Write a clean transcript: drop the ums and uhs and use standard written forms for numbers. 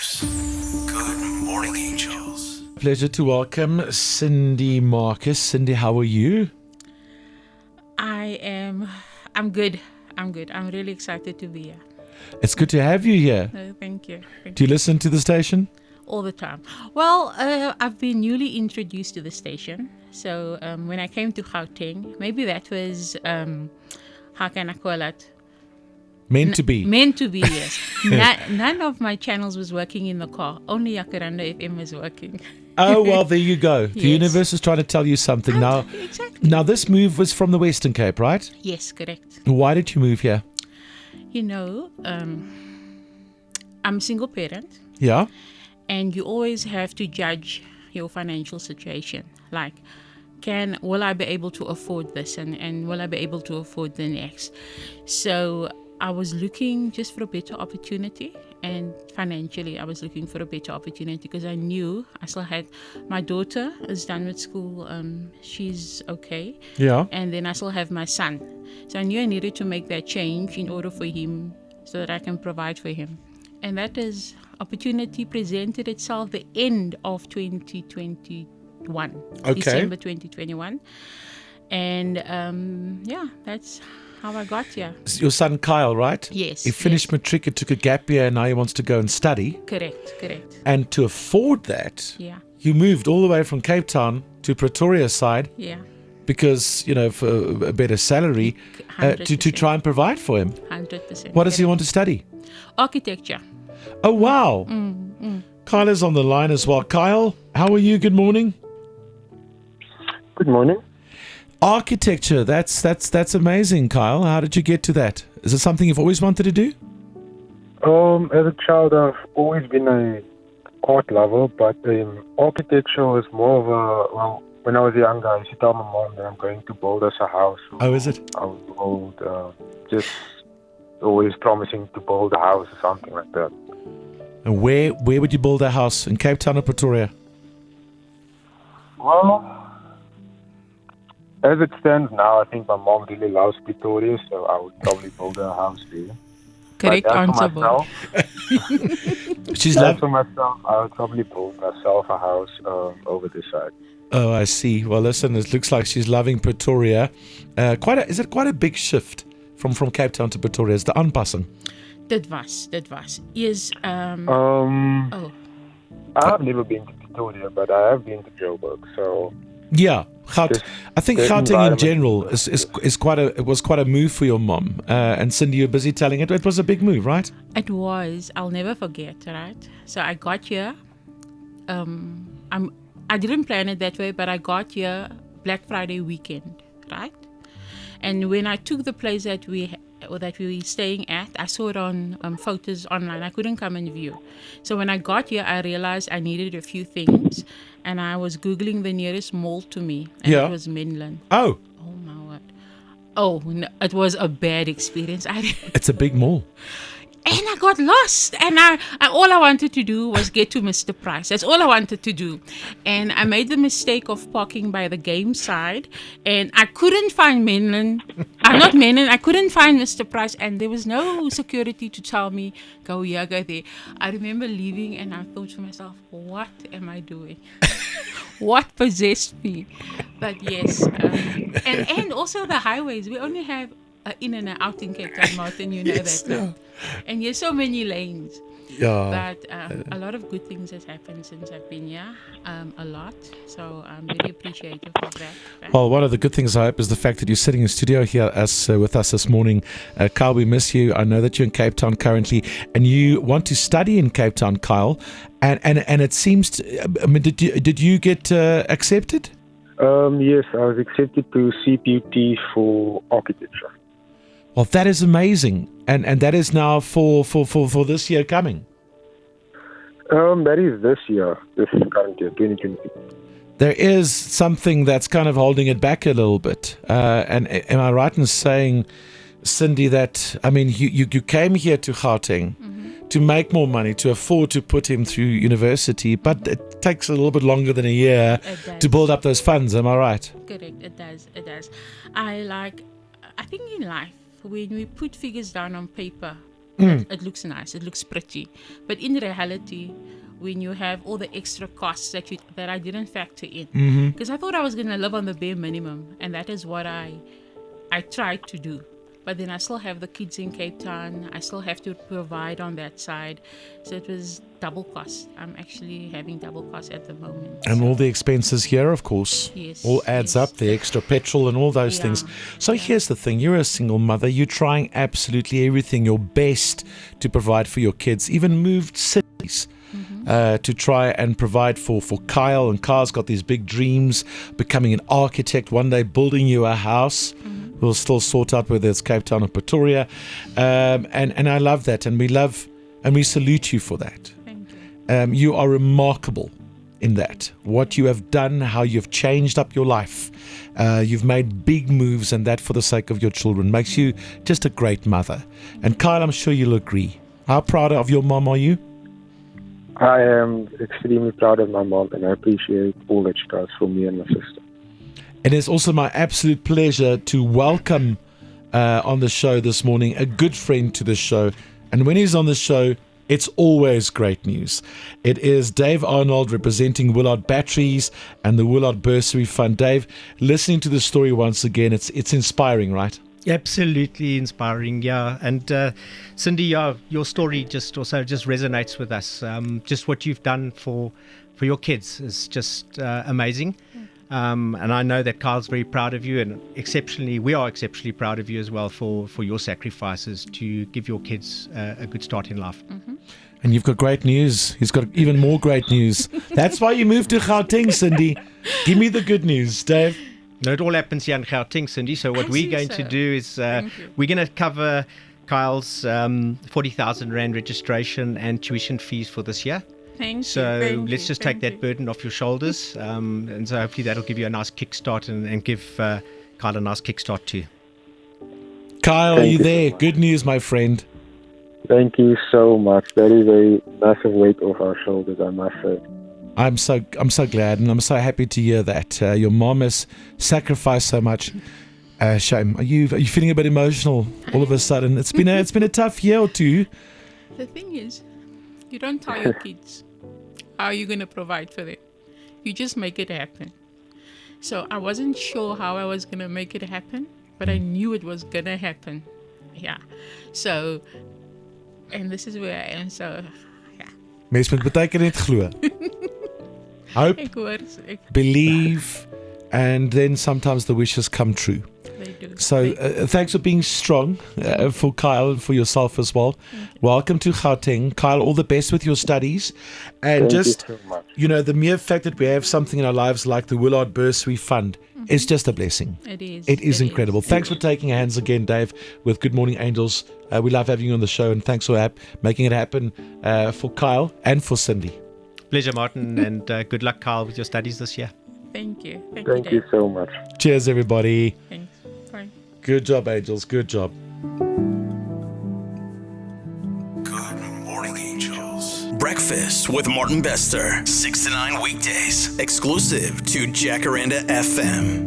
News. Good morning, angels. Pleasure to welcome Cindy Marcus. Cindy, how are you? I'm good. I'm really excited to be here. It's good to have you here. Thank you. Do you listen to the station? All the time. Well, I've been newly introduced to the station. So when I came to Gauteng, maybe that was, how can I call it? Meant to be. Meant to be, yes. None of my channels was working in the car. Only Yakaranda FM was working. Oh, well, there you go. The Yes. universe is trying to tell you something now. Exactly. Now, this move was from the Western Cape, right? Yes, correct. Why did you move here? You know, I'm a single parent. Yeah? And you always have to judge your financial situation. Like, will I be able to afford this and will I be able to afford the next? So I was looking just for a better opportunity, and financially I was looking for a better opportunity because I knew I still had my daughter is done with school. She's okay. Yeah. And then I still have my son. So I knew I needed to make that change in order for him so that I can provide for him. And that is opportunity presented itself the end of 2021, Okay. December 2021. And that's how I got here. It's your son Kyle, right? Yes. He finished yes. matric, he took a gap year, and now he wants to go and study. Correct. And to afford that, Yeah. you moved all the way from Cape Town to Pretoria side Yeah. because, for a better salary to 100%. try and provide for him. 100%. What does he want to study? Architecture. Oh, wow. Kyle is on the line as well. Kyle, how are you? Good morning. Good morning. Architecture, that's amazing, Kyle. How did you get to that? Is it something you've always wanted to do? As a child, I've always been a art lover, but architecture was more of when I was younger, I used to tell my mom that I'm going to build us a house. Oh, is it? I would build, just always promising to build a house or something like that. And where would you build a house? In Cape Town or Pretoria? Well, as it stands now, I think my mom really loves Pretoria, so I would probably build a house there. Correct But as answer, for boy. myself, She's as loved. for myself, I would probably build myself a house over this side. Oh, I see. Well, listen, it looks like she's loving Pretoria. Is it quite a big shift from Cape Town to Pretoria? Is the aanpassing? Dit was. Yes. I have never been to Pretoria, but I have been to Joburg. So Yeah, Just I think the Gauteng in environment general is is quite a move for your mom. And Cindy, you're busy telling it was a big move, right? It was. I'll never forget, right? So I got here. I didn't plan it that way, but I got here Black Friday weekend, right? And when I took the place that we were staying at, I saw it on photos online. I couldn't come and view. So when I got here, I realized I needed a few things, and I was Googling the nearest mall to me, and Yeah. it was Mainland. Oh, Oh my word! Oh, no, it was a bad experience. it's a big mall. And I got lost. And all I wanted to do was get to Mr. Price. That's all I wanted to do. And I made the mistake of parking by the game side. And I couldn't find Mainland. Not Mainland. I couldn't find Mr. Price. And there was no security to tell me, go here, go there. I remember leaving and I thought to myself, what am I doing? What possessed me? But yes. And also the highways. We only have in and out in Cape Town, Martin, you know Yes, that. yeah. And there's so many lanes. Yeah. But a lot of good things has happened since I've been here. A lot. So I'm really appreciative of that. Well, one of the good things I hope is the fact that you're sitting in studio here with us this morning. Kyle, we miss you. I know that you're in Cape Town currently, and you want to study in Cape Town, Kyle. And it seems. Did you get accepted? yes, I was accepted to CPUT for architecture. Well, that is amazing, and that is now for this year coming. That is this current year, 2020. There is something that's kind of holding it back a little bit. And am I right in saying, Cindy, that you came here to Gauteng to make more money, to afford to put him through university, but it takes a little bit longer than a year to build up those funds. Am I right? Correct. It does. I think in life, when we put figures down on paper, It looks nice, it looks pretty. But in reality, when you have all the extra costs that I didn't factor in, because I thought I was going to live on the bare minimum, and that is what I tried to do. But then I still have the kids in Cape Town. I still have to provide on that side. So it was double cost. I'm actually having double cost at the moment. And all the expenses here, of course, Yes, all adds yes. up, the extra petrol and all those Yeah, things. So yeah. here's the thing. You're a single mother. You're trying absolutely everything, your best to provide for your kids, even moved cities. To try and provide for Kyle. And Kyle's got these big dreams, becoming an architect, one day building you a house. We'll still sort out whether it's Cape Town or Pretoria. And I love that. And we salute you for that. Thank you. You are remarkable in that. What you have done, how you've changed up your life. You've made big moves, and that for the sake of your children makes you just a great mother. And Kyle, I'm sure you'll agree. How proud of your mom are you? I am extremely proud of my mom, and I appreciate all that she does for me and my sister. And it's also my absolute pleasure to welcome on the show this morning a good friend to the show. And when he's on the show, it's always great news. It is Dave Arnold representing Willard Batteries and the Willard Bursary Fund. Dave, listening to the story once again, it's inspiring, right? Absolutely inspiring, yeah. And Cindy, your story just resonates with us. Just what you've done for your kids is just amazing. And I know that Kyle's very proud of you, and we are exceptionally proud of you as well for your sacrifices to give your kids a good start in life. And you've got great news. He's got even more great news. That's why you moved to Gauteng, Cindy. Give me the good news, Dave. No, it all happens here in Gauteng, Cindy. So what I we're see, going to sir. do is Thank you. we're going to cover Kyle's 40,000 Rand registration and tuition fees for this year. Thank you. So thank let's you, just thank take that you. burden off your shoulders. And so hopefully that'll give you a nice kickstart and give Kyle a nice kickstart too. Kyle, are Thank you you so there? much. Good news, my friend. Thank you so much. That is a massive weight off our shoulders, I must say. I'm so glad, and I'm so happy to hear that your mom has sacrificed so much. Shame. Are you feeling a bit emotional all of a sudden? It's been a tough year or two. The thing is, you don't tell your kids how you're going to provide for them. You just make it happen. So I wasn't sure how I was going to make it happen, but I knew it was going to happen. Yeah. So, and this is where I am. So, yeah. Mens moet baie keer net glo. Hope, Ek hoor, believe, and then sometimes the wishes come true. they do. So thanks for being strong for Kyle and for yourself as well. Welcome to Gauteng. Kyle, all the best with your studies. And Thank just, you so much. the mere fact that we have something in our lives like the Willard Bursary Fund is just a blessing. It is. It is incredible. Thanks for taking hands again, Dave, with Good Morning Angels. We love having you on the show, and thanks for making it happen for Kyle and for Cindy. Pleasure, Martin, and good luck, Kyle, with your studies this year. Thank you. Thank you Dave. so much. Cheers, everybody. Thanks. Bye. Good job, Angels. Good job. Good morning, angels. Breakfast with Martin Bester, 6 to 9 weekdays, exclusive to Jacaranda FM.